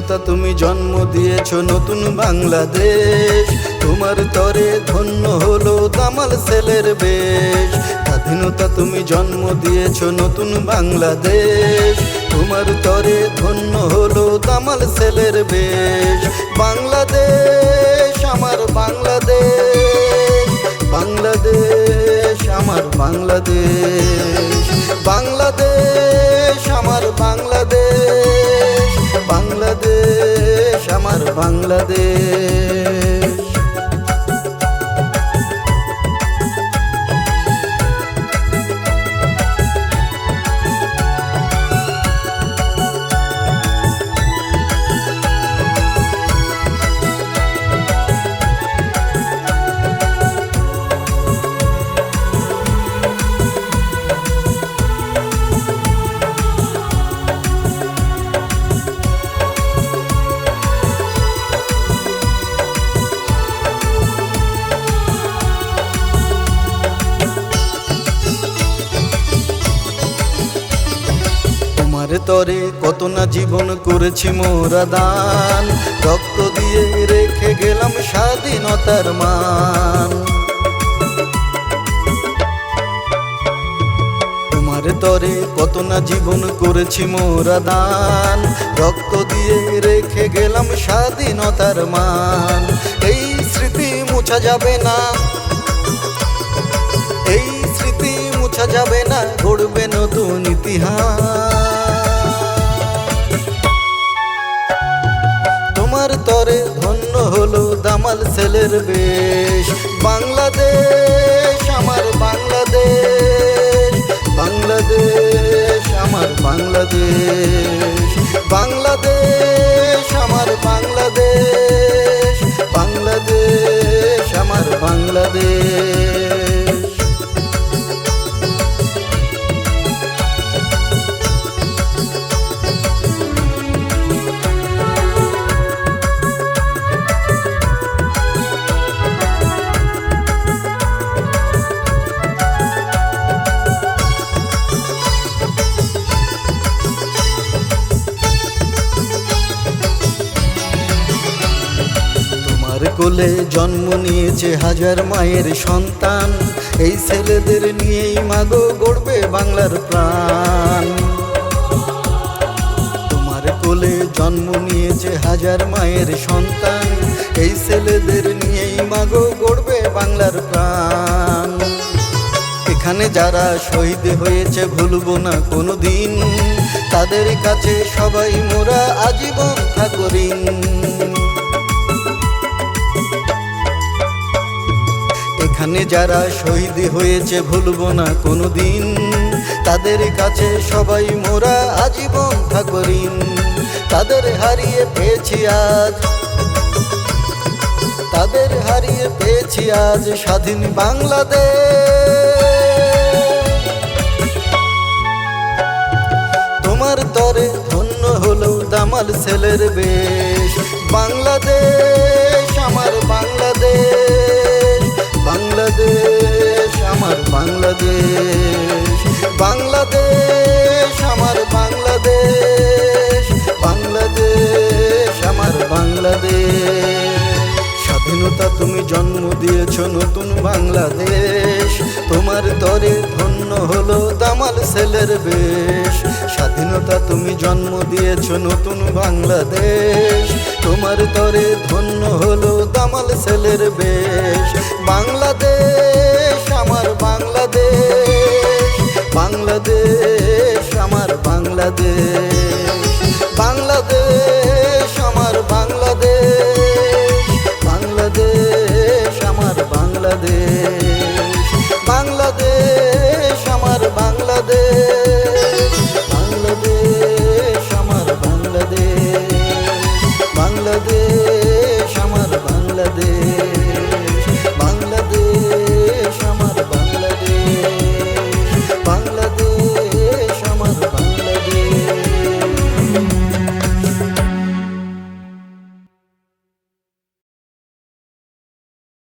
স্বাধীনতা তুমি জন্ম দিয়েছ নতুন বাংলাদেশ, তোমার তরে ধন্য হলো দামাল সেলের বেশ। স্বাধীনতা তুমি জন্ম দিয়েছ নতুন বাংলাদেশ, তোমার তরে ধন্য হলো দামাল সেলের বেশ। বাংলাদেশ আমার বাংলাদেশ, বাংলাদেশ আমার বাংলাদেশ, বাংলাদেশ আমার বাংলাদেশ, বাংলাদেশ আমার বাংলাদেশ। তোমার তরে কত না জীবন করেছি মোরা দান, রক্ত দিয়ে রেখে গেলাম স্বাধীনতার মান। তোমার তরে কত না জীবন করেছি মোরা দান, রক্ত দিয়ে রেখে গেলাম স্বাধীনতার মান। এই স্মৃতি মুছা যাবে না, এই স্মৃতি মুছা যাবে না, গড়বে নতুন ইতিহাস। তোমার তরে ধন্য হলো দামাল সেলের বেশ। বাংলাদেশ আমার বাংলাদেশ, বাংলাদেশ আমার বাংলাদেশ, বাংলাদেশ আমার বাংলাদেশ, বাংলাদেশ আমার বাংলাদেশ। কোলে জন্ম নিয়েছে হাজার মায়ের সন্তান, এই ছেলেদের নিয়েই মাগো গড়বে বাংলার প্রাণ। তোমার কোলে জন্ম নিয়েছে হাজার মায়ের সন্তান, এই ছেলেদের নিয়েই মাগো গড়বে বাংলার প্রাণ। এখানে যারা শহীদ হয়েছে ভুলবো না কোনো দিন, তাদের কাছে সবাই মোরা আজীবন থাকো ঋণ। এখানে যারা শহীদ হয়েছে ভুলবো না কোনো দিন, তাদের কাছে সবাই মোরা আজীবন থাকো ঋণ। তাদের হারিয়ে পেয়েছি আজ, তাদের হারিয়ে পেয়েছি আজ স্বাধীন বাংলাদেশ। তোমার তরে ধন্য হলো দামাল সেলের বেশ। বাংলাদেশ আমার বাংলাদেশ, বাংলাদেশ আমার বাংলাদেশ, বাংলাদেশ আমার বাংলাদেশ, বাংলাদেশ আমার বাংলাদেশ। স্বাধীনতা তুমি জন্ম দিয়েছ নতুন বাংলাদেশ, তোমার তরে ধন্য হলো দামাল সেলের বেশ। স্বাধীনতা তুমি জন্ম দিয়েছ নতুন বাংলাদেশ, তোমার তরে ধন্য হলো দামাল সেলের বেশ।